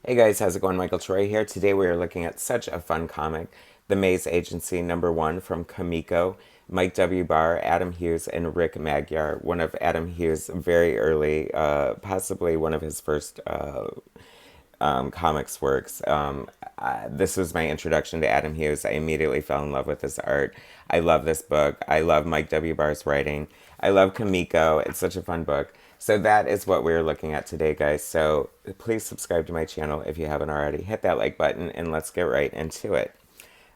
Hey guys, how's it going? Michael Troy here. Today we are looking at such a fun comic, The Maze Agency #1 from Kamiko, Mike W. Barr, Adam Hughes, and Rick Magyar. One of Adam Hughes' very early, possibly one of his first comics works. This was my introduction to Adam Hughes. I immediately fell in love with his art. I love this book. I love Mike W. Barr's writing. I love Kamiko. It's such a fun book. So that is what we're looking at today, guys. So please subscribe to my channel if you haven't already. Hit that like button and let's get right into it.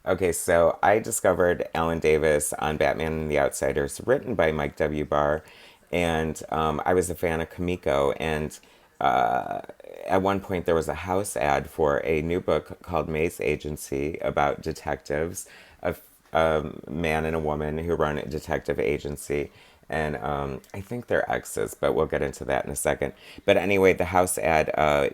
Okay, so I discovered Alan Davis on Batman and the Outsiders, written by Mike W. Barr, and I was a fan of Kamiko. And uh, at one point, there was a house ad for a new book called Maze Agency about detectives, a man and a woman who run a detective agency. And I think they're exes, but we'll get into that in a second. But anyway, the house ad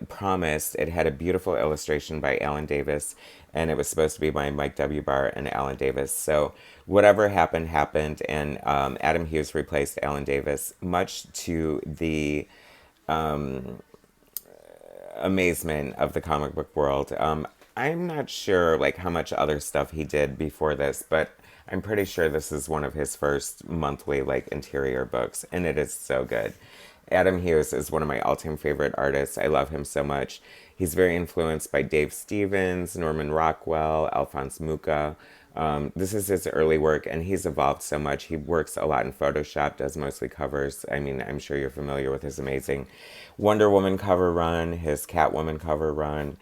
promised, it had a beautiful illustration by Alan Davis, and it was supposed to be by Mike W. Barr and Alan Davis. So whatever happened, happened, and Adam Hughes replaced Alan Davis, much to the amazement of the comic book world. I'm not sure like how much other stuff he did before this, but I'm pretty sure this is one of his first monthly like interior books, and it is so good. Adam Hughes is one of my all-time favorite artists. I love him so much. He's very influenced by Dave Stevens, Norman Rockwell, Alphonse Mucha. This is his early work, and he's evolved so much. He works a lot in Photoshop, does mostly covers. I mean, I'm sure you're familiar with his amazing Wonder Woman cover run, his Catwoman cover run.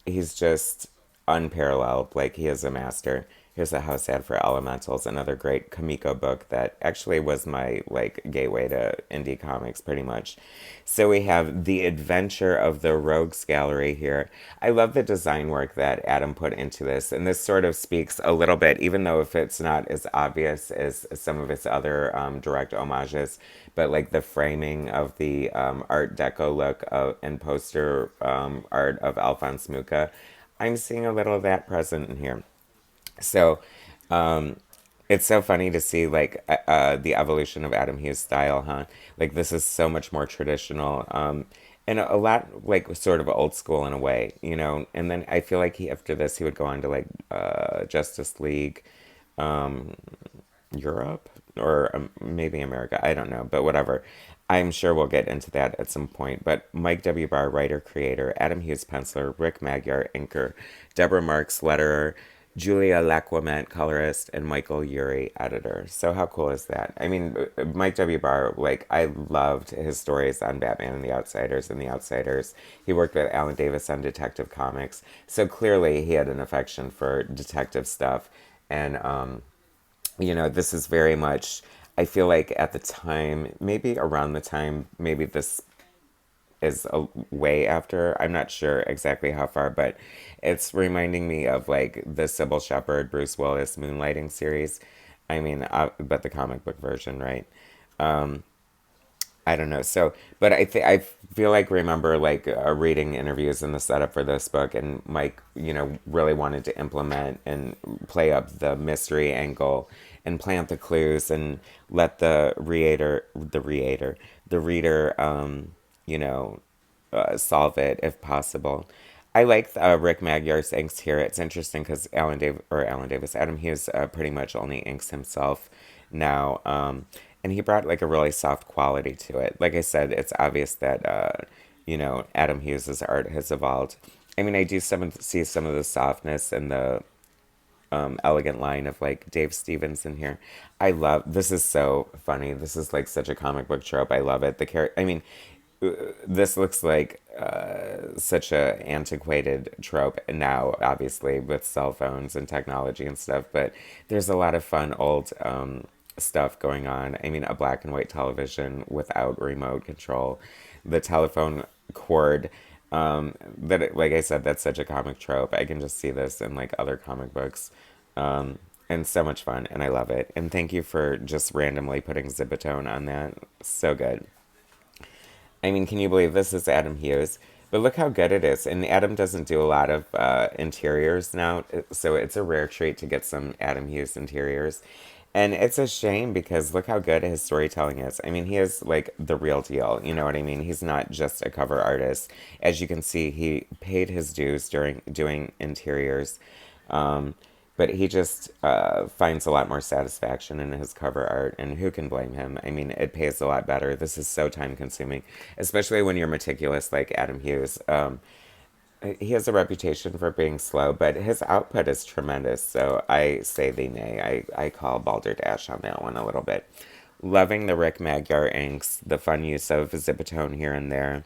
He's just unparalleled. Like, he is a master. Here's a house ad for Elementals, another great Kamiko book that actually was my like gateway to indie comics pretty much. So we have The Adventure of the Rogues Gallery here. I love the design work that Adam put into this, and this sort of speaks a little bit, even though if it's not as obvious as some of its other direct homages, but like the framing of the Art Deco look and poster art of Alphonse Mucha, I'm seeing a little of that present in here. So it's so funny to see like the evolution of Adam Hughes' style, huh? Like this is so much more traditional, and a lot like sort of old school in a way, you know. And then I feel like he after this he would go on to like Justice League, Europe or maybe America. I don't know, but whatever. I'm sure we'll get into that at some point. But Mike W. Barr, writer, creator, Adam Hughes, penciler, Rick Magyar, inker, Deborah Marks, letterer, Julia Laquament, colorist, and Michael Urey, editor. So how cool is that? I mean, Mike W. Barr, like, I loved his stories on Batman and the Outsiders and the Outsiders. He worked with Alan Davis on Detective Comics. So clearly he had an affection for detective stuff. And you know, this is very much, I feel like at the time, maybe around the time, maybe this is a way after. I'm not sure exactly how far, but it's reminding me of like the Sybil Shepherd, Bruce Willis Moonlighting series. I mean, but the comic book version, right? I don't know. So, but I feel like remember like reading interviews in the setup for this book, and Mike, you know, really wanted to implement and play up the mystery angle and plant the clues and let the reader, you know, solve it if possible. I like Rick Magyar's inks here. It's interesting because Alan Davis, Adam Hughes pretty much only inks himself now, and he brought like a really soft quality to it. Like I said, it's obvious that you know Adam Hughes's art has evolved. I mean, I do see some of the softness and the elegant line of like Dave Stevens in here. I love this is so funny. This is like such a comic book trope. I love it. The character. I mean, this looks like such a antiquated trope now, obviously with cell phones and technology and stuff. But there's a lot of fun old stuff going on. I mean, a black and white television without remote control, the telephone cord. Like I said, that's such a comic trope. I can just see this in like other comic books. And so much fun, and I love it. And thank you for just randomly putting Zibitone on that. So good. I mean, can you believe this is Adam Hughes? But look how good it is. And Adam doesn't do a lot of interiors now, so it's a rare treat to get some Adam Hughes interiors. And it's a shame because look how good his storytelling is. I mean, he is like the real deal. You know what I mean? He's not just a cover artist. As you can see, he paid his dues during doing interiors. Um, but he just finds a lot more satisfaction in his cover art, and who can blame him? I mean, it pays a lot better. This is so time consuming, especially when you're meticulous like Adam Hughes. He has a reputation for being slow, but his output is tremendous. So I say the nay. I call balderdash on that one a little bit. Loving the Rick Magyar inks, the fun use of Zipatone here and there.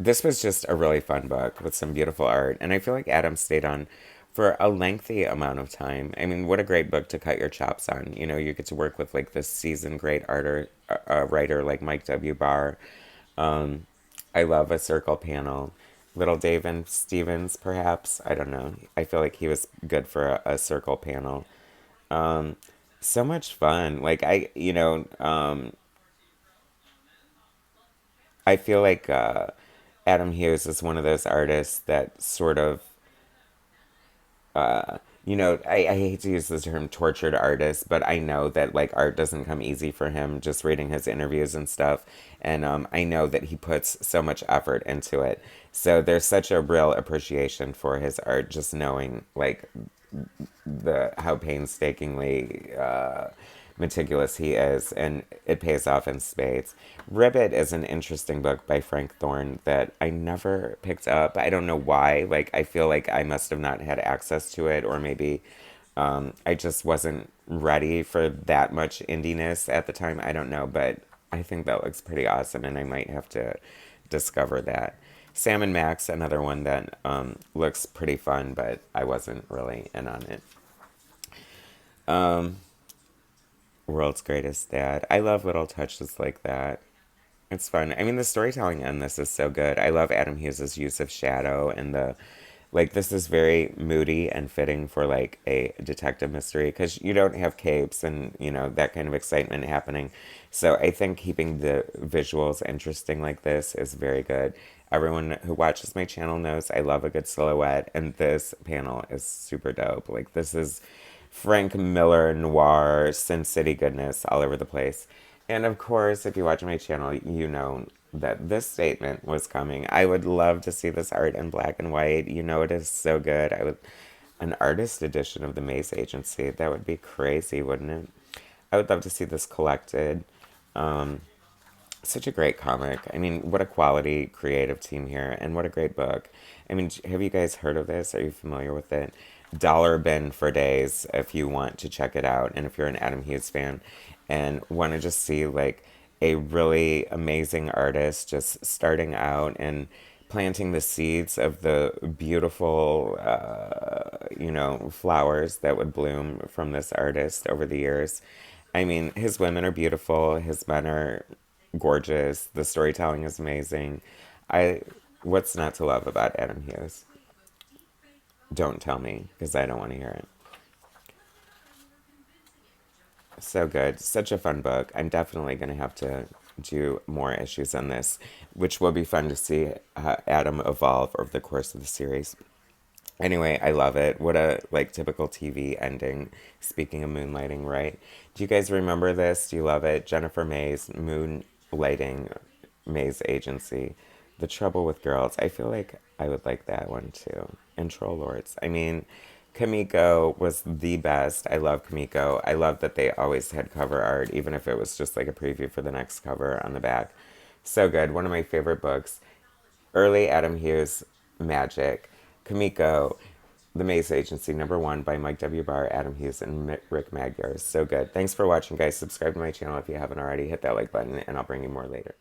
This was just a really fun book with some beautiful art, and I feel like Adam stayed on for a lengthy amount of time. I mean, what a great book to cut your chops on. You know, you get to work with like this seasoned great writer like Mike W. Barr. I love a circle panel. Little David Stevens, perhaps. I don't know. I feel like he was good for a circle panel. So much fun. I feel like Adam Hughes is one of those artists that sort of I hate to use the term tortured artist, but I know that like art doesn't come easy for him just reading his interviews and stuff. And I know that he puts so much effort into it. So there's such a real appreciation for his art, just knowing like the how painstakingly meticulous he is, and it pays off in spades. Ribbit is an interesting book by Frank Thorne that I never picked up. I don't know why. Like I feel like I must have not had access to it, or maybe I just wasn't ready for that much indiness at the time. I don't know, but I think that looks pretty awesome, and I might have to discover that. Sam and Max, another one that looks pretty fun, but I wasn't really in on it. World's Greatest Dad. I love little touches like that. It's fun. I mean, the storytelling in this is so good. I love Adam Hughes' use of shadow and the like. This is very moody and fitting for like a detective mystery because you don't have capes and that kind of excitement happening. So I think keeping the visuals interesting like this is very good. Everyone who watches my channel knows I love a good silhouette, and this panel is super dope. Like this is Frank Miller noir, Sin City goodness all over the place. And of course, if you watch my channel, you know that this statement was coming. I would love to see this art in black and white. You know it is so good. I would an artist edition of the Maze Agency. That would be crazy, wouldn't it? I would love to see this collected. Such a great comic. I mean, what a quality creative team here, and what a great book. I mean, have you guys heard of this? Are you familiar with it? Dollar Bin for days if you want to check it out, and if you're an Adam Hughes fan and want to just see like a really amazing artist just starting out and planting the seeds of the beautiful, flowers that would bloom from this artist over the years. I mean, his women are beautiful, his men are gorgeous, the storytelling is amazing. I, what's not to love about Adam Hughes? Don't tell me because I don't want to hear it. So good. Such a fun book. I'm definitely going to have to do more issues on this, which will be fun to see Adam evolve over the course of the series. Anyway, I love it. What a like typical TV ending. Speaking of moonlighting, right? Do you guys remember this? Do you love it? Jennifer May's Moonlighting May's Agency. The Trouble with Girls. I feel like I would like that one too. And Troll Lords. I mean, Kamiko was the best. I love Kamiko. I love that they always had cover art, even if it was just like a preview for the next cover on the back. So good. One of my favorite books. Early Adam Hughes magic. Kamiko, The Maze Agency, #1 by Mike W. Barr, Adam Hughes, and Rick Magyar. So good. Thanks for watching, guys. Subscribe to my channel if you haven't already. Hit that like button, and I'll bring you more later.